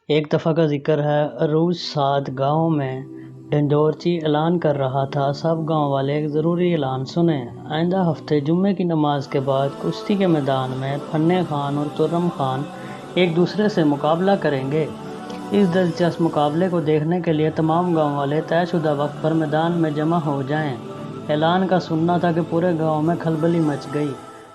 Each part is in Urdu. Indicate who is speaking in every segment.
Speaker 1: ایک دفعہ کا ذکر ہے، عروج سعد گاؤں میں ڈھنڈورچی اعلان کر رہا تھا۔ سب گاؤں والے ایک ضروری اعلان سنیں۔ آئندہ ہفتے جمعے کی نماز کے بعد کشتی کے میدان میں پھنے خان اور ترم خان ایک دوسرے سے مقابلہ کریں گے۔ اس دلچسپ مقابلے کو دیکھنے کے لیے تمام گاؤں والے طے شدہ وقت پر میدان میں جمع ہو جائیں۔ اعلان کا سننا تھا کہ پورے گاؤں میں کھلبلی مچ گئی۔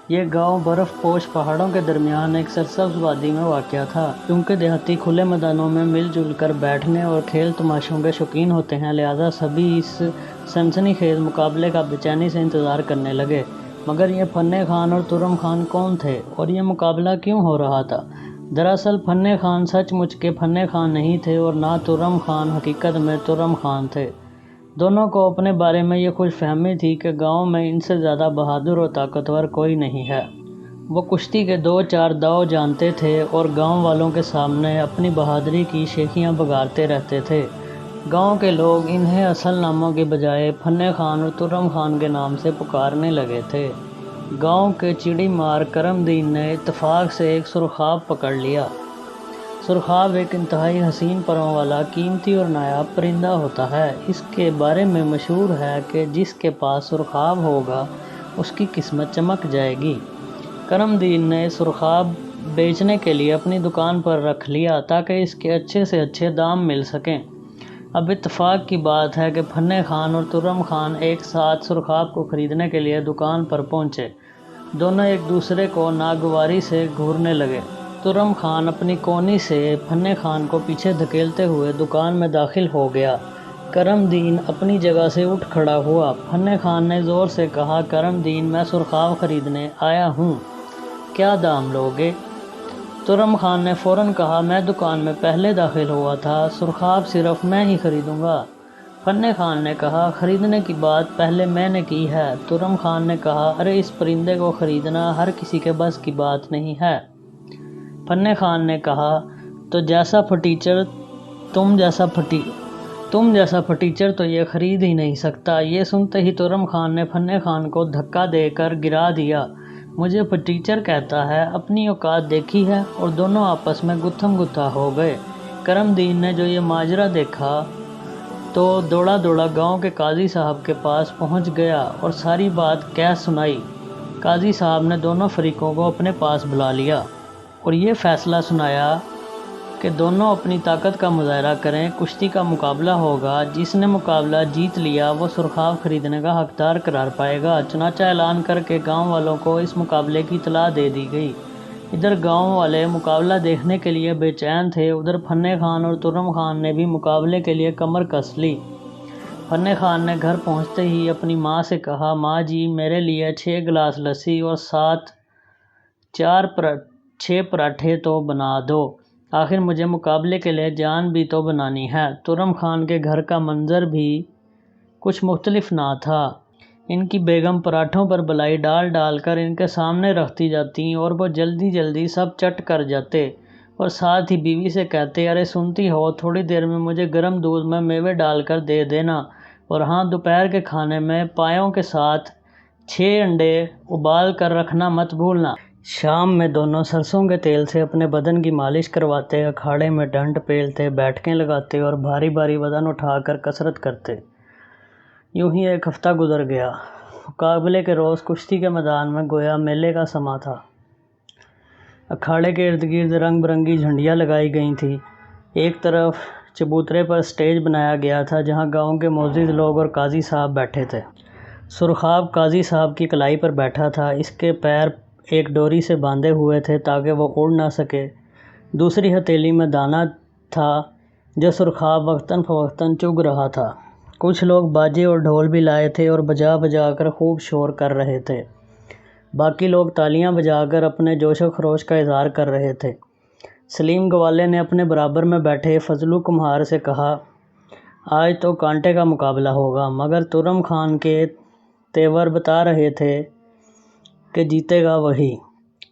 Speaker 1: یہ گاؤں برف پوش پہاڑوں کے درمیان ایک سرسبز وادی میں واقع تھا۔ کیونکہ دیہاتی کھلے میدانوں میں مل جل کر بیٹھنے اور کھیل تماشوں کے شوقین ہوتے ہیں، لہٰذا سبھی اس سنسنی خیز مقابلے کا بے چینی سے انتظار کرنے لگے۔ مگر یہ پھنے خان اور ترم خان کون تھے اور یہ مقابلہ کیوں ہو رہا تھا؟ دراصل پھنے خان سچ مچ کے پھنے خان نہیں تھے اور نہ ترم خان حقیقت میں ترم خان تھے۔ دونوں کو اپنے بارے میں یہ خوش فہمی تھی کہ گاؤں میں ان سے زیادہ بہادر اور طاقتور کوئی نہیں ہے۔ وہ کشتی کے 2-4 داؤ جانتے تھے اور گاؤں والوں کے سامنے اپنی بہادری کی شیخیاں بگاڑتے رہتے تھے۔ گاؤں کے لوگ انہیں اصل ناموں کے بجائے پھنے خان اور ترم خان کے نام سے پکارنے لگے تھے۔ گاؤں کے چڑی مار کرم دین نے اتفاق سے ایک سرخاب پکڑ لیا۔ سرخاب ایک انتہائی حسین پروں والا قیمتی اور نایاب پرندہ ہوتا ہے۔ اس کے بارے میں مشہور ہے کہ جس کے پاس سرخاب ہوگا اس کی قسمت چمک جائے گی۔ کرم دین نے سرخاب بیچنے کے لیے اپنی دکان پر رکھ لیا تاکہ اس کے اچھے سے اچھے دام مل سکیں۔ اب اتفاق کی بات ہے کہ پھنے خان اور ترم خان ایک ساتھ سرخاب کو خریدنے کے لیے دکان پر پہنچے۔ دونوں ایک دوسرے کو ناگواری سے گھورنے لگے۔ ترم خان اپنی کونی سے پھنے خان کو پیچھے دھکیلتے ہوئے دکان میں داخل ہو گیا۔ کرم دین اپنی جگہ سے اٹھ کھڑا ہوا۔ پھنے خان نے زور سے کہا، کرم دین، میں سرخاب خریدنے آیا ہوں، کیا دام لوگے؟ ترم خان نے فوراً کہا، میں دکان میں پہلے داخل ہوا تھا، سرخاب صرف میں ہی خریدوں گا۔ پھنے خان نے کہا، خریدنے کی بات پہلے میں نے کی ہے۔ ترم خان نے کہا، ارے اس پرندے کو خریدنا ہر کسی کے بس کی بات نہیں ہے۔ پھنے خان نے کہا، تو جیسا پھٹیچر تم جیسا پھٹیچر تو یہ خرید ہی نہیں سکتا۔ یہ سنتے ہی ترم خان نے پھنے خان کو دھکا دے کر گرا دیا۔ مجھے پھٹیچر کہتا ہے، اپنی اوقات دیکھی ہے؟ اور دونوں آپس میں گتھم گتھا ہو گئے۔ کرم دین نے جو یہ ماجرا دیکھا تو دوڑا دوڑا گاؤں کے قاضی صاحب کے پاس پہنچ گیا اور ساری بات کہہ سنائی۔ قاضی صاحب نے دونوں فریقوں کو اپنے پاس بلا لیا اور یہ فیصلہ سنایا کہ دونوں اپنی طاقت کا مظاہرہ کریں، کشتی کا مقابلہ ہوگا، جس نے مقابلہ جیت لیا وہ سرخاب خریدنے کا حقدار قرار پائے گا۔ چنانچہ اعلان کر کے گاؤں والوں کو اس مقابلے کی اطلاع دے دی گئی۔ ادھر گاؤں والے مقابلہ دیکھنے کے لیے بے چین تھے، ادھر پھنے خان اور ترم خان نے بھی مقابلے کے لیے کمر کس لی۔ پھنے خان نے گھر پہنچتے ہی اپنی ماں سے کہا، ماں جی، میرے لیے 6 گلاس لسی اور ساتھ 6 پراٹھے تو بنا دو، آخر مجھے مقابلے کے لیے جان بھی تو بنانی ہے۔ ترم خان کے گھر کا منظر بھی کچھ مختلف نہ تھا۔ ان کی بیگم پراٹھوں پر بلائی ڈال ڈال کر ان کے سامنے رکھتی جاتی اور وہ جلدی جلدی سب چٹ کر جاتے اور ساتھ ہی بیوی سے کہتے، ارے سنتی ہو، تھوڑی دیر میں مجھے گرم دودھ میں میوے ڈال کر دے دینا، اور ہاں، دوپہر کے کھانے میں پایوں کے ساتھ 6 انڈے ابال کر رکھنا مت بھولنا۔ شام میں دونوں سرسوں کے تیل سے اپنے بدن کی مالش کرواتے، اکھاڑے میں ڈنڈ پیلتے، بیٹھکیں لگاتے اور بھاری بھاری وزن اٹھا کر کسرت کرتے۔ یوں ہی ایک ہفتہ گزر گیا۔ مقابلے کے روز کشتی کے میدان میں گویا میلے کا سماں تھا۔ اکھاڑے کے ارد گرد رنگ برنگی جھنڈیاں لگائی گئی تھیں۔ ایک طرف چبوترے پر سٹیج بنایا گیا تھا جہاں گاؤں کے معزز لوگ اور قاضی صاحب بیٹھے تھے۔ سرخاب قاضی صاحب کی کلائی پر بیٹھا تھا۔ اس کے پیر ایک ڈوری سے باندھے ہوئے تھے تاکہ وہ اڑ نہ سکے۔ دوسری ہتھیلی میں دانہ تھا جو سرخاب وقتاً فوقتاً چگ رہا تھا۔ کچھ لوگ باجے اور ڈھول بھی لائے تھے اور بجا بجا کر خوب شور کر رہے تھے۔ باقی لوگ تالیاں بجا کر اپنے جوش و خروش کا اظہار کر رہے تھے۔ سلیم گوالے نے اپنے برابر میں بیٹھے فضلو کمہار سے کہا، آج تو کانٹے کا مقابلہ ہوگا، مگر ترم خان کے تیور بتا رہے تھے کہ جیتے گا وہی۔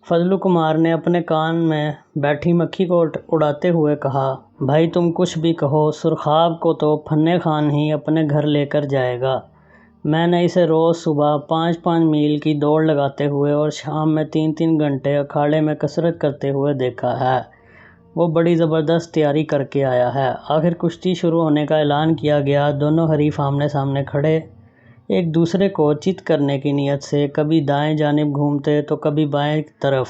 Speaker 1: فضلو کمار نے اپنے کان میں بیٹھی مکھی کو اڑاتے ہوئے کہا، بھائی تم کچھ بھی کہو، سرخاب کو تو پھنے خان ہی اپنے گھر لے کر جائے گا۔ میں نے اسے روز صبح 5-5 میل کی دوڑ لگاتے ہوئے اور شام میں 3-3 گھنٹے اکھاڑے میں کسرت کرتے ہوئے دیکھا ہے۔ وہ بڑی زبردست تیاری کر کے آیا ہے۔ آخر کشتی شروع ہونے کا اعلان کیا گیا۔ دونوں حریف آمنے سامنے کھڑے ایک دوسرے کو چت کرنے کی نیت سے کبھی دائیں جانب گھومتے تو کبھی بائیں طرف۔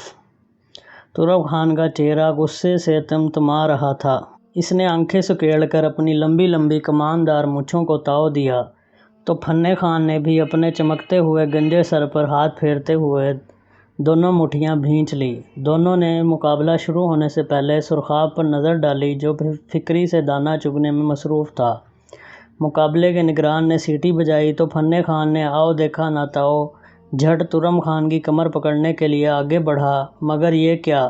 Speaker 1: ترب خان کا چہرہ غصے سے تمتما رہا تھا۔ اس نے آنکھیں سکیڑ کر اپنی لمبی لمبی کماندار مونچھوں کو تاؤ دیا تو پھنے خان نے بھی اپنے چمکتے ہوئے گنجے سر پر ہاتھ پھیرتے ہوئے دونوں مٹھیاں بھینچ لی۔ دونوں نے مقابلہ شروع ہونے سے پہلے سرخاب پر نظر ڈالی جو فکری سے دانہ چگنے میں مصروف تھا۔ مقابلے کے نگران نے سیٹی بجائی تو پھنے خان نے آؤ دیکھا نہ تاؤ جھٹ ترم خان کی کمر پکڑنے کے لیے آگے بڑھا، مگر یہ کیا،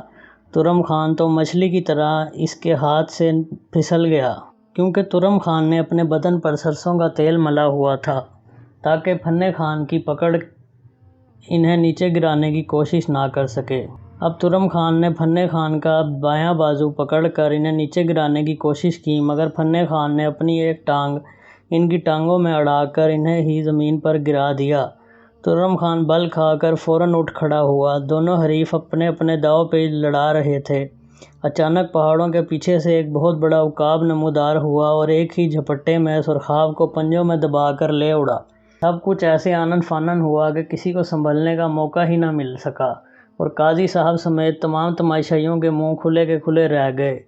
Speaker 1: ترم خان تو مچھلی کی طرح اس کے ہاتھ سے پھسل گیا، کیونکہ ترم خان نے اپنے بدن پر سرسوں کا تیل ملا ہوا تھا تاکہ پھنے خان کی پکڑ انہیں نیچے گرانے کی کوشش نہ کر سکے۔ اب ترم خان نے پھنے خان کا بایاں بازو پکڑ کر انہیں نیچے گرانے کی کوشش کی، مگر پھنے خان نے اپنی ایک ٹانگ ان کی ٹانگوں میں اڑا کر انہیں ہی زمین پر گرا دیا۔ ترم خان بل کھا کر فوراً اٹھ کھڑا ہوا۔ دونوں حریف اپنے اپنے داؤ پیچ لڑا رہے تھے۔ اچانک پہاڑوں کے پیچھے سے ایک بہت بڑا عقاب نمودار ہوا اور ایک ہی جھپٹے میں سرخاب کو پنجوں میں دبا کر لے اڑا۔ سب کچھ ایسے آنن فانن ہوا کہ کسی کو سنبھلنے کا موقع ہی نہ مل سکا اور قاضی صاحب سمیت تمام تماشائیوں کے منہ کھلے کے کھلے رہ گئے۔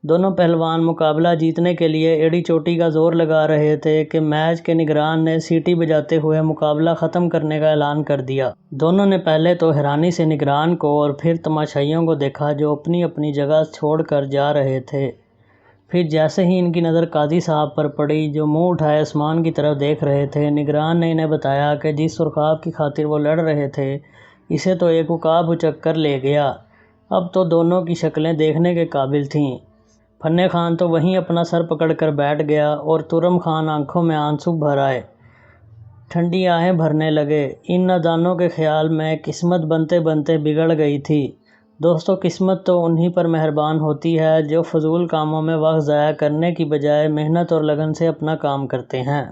Speaker 1: دونوں پہلوان مقابلہ جیتنے کے لیے ایڑی چوٹی کا زور لگا رہے تھے کہ میچ کے نگران نے سیٹی بجاتے ہوئے مقابلہ ختم کرنے کا اعلان کر دیا۔ دونوں نے پہلے تو حیرانی سے نگران کو اور پھر تماشائیوں کو دیکھا جو اپنی اپنی جگہ چھوڑ کر جا رہے تھے۔ پھر جیسے ہی ان کی نظر قاضی صاحب پر پڑی جو منہ اٹھائے آسمان کی طرف دیکھ رہے تھے، نگران نے انہیں بتایا کہ جس سرخاب کی خاطر وہ لڑ رہے تھے اسے تو ایک عقاب اچک کر لے گیا۔ اب تو دونوں کی شکلیں دیکھنے کے قابل تھیں۔ پھنے خان تو وہیں اپنا سر پکڑ کر بیٹھ گیا اور ترم خان آنکھوں میں آنسو بھر آئے، ٹھنڈی آہیں بھرنے لگے۔ ان نادانوں کے خیال میں قسمت بنتے بنتے بگڑ گئی تھی۔ دوستو، قسمت تو انہی پر مہربان ہوتی ہے جو فضول کاموں میں وقت ضائع کرنے کی بجائے محنت اور لگن سے اپنا کام کرتے ہیں۔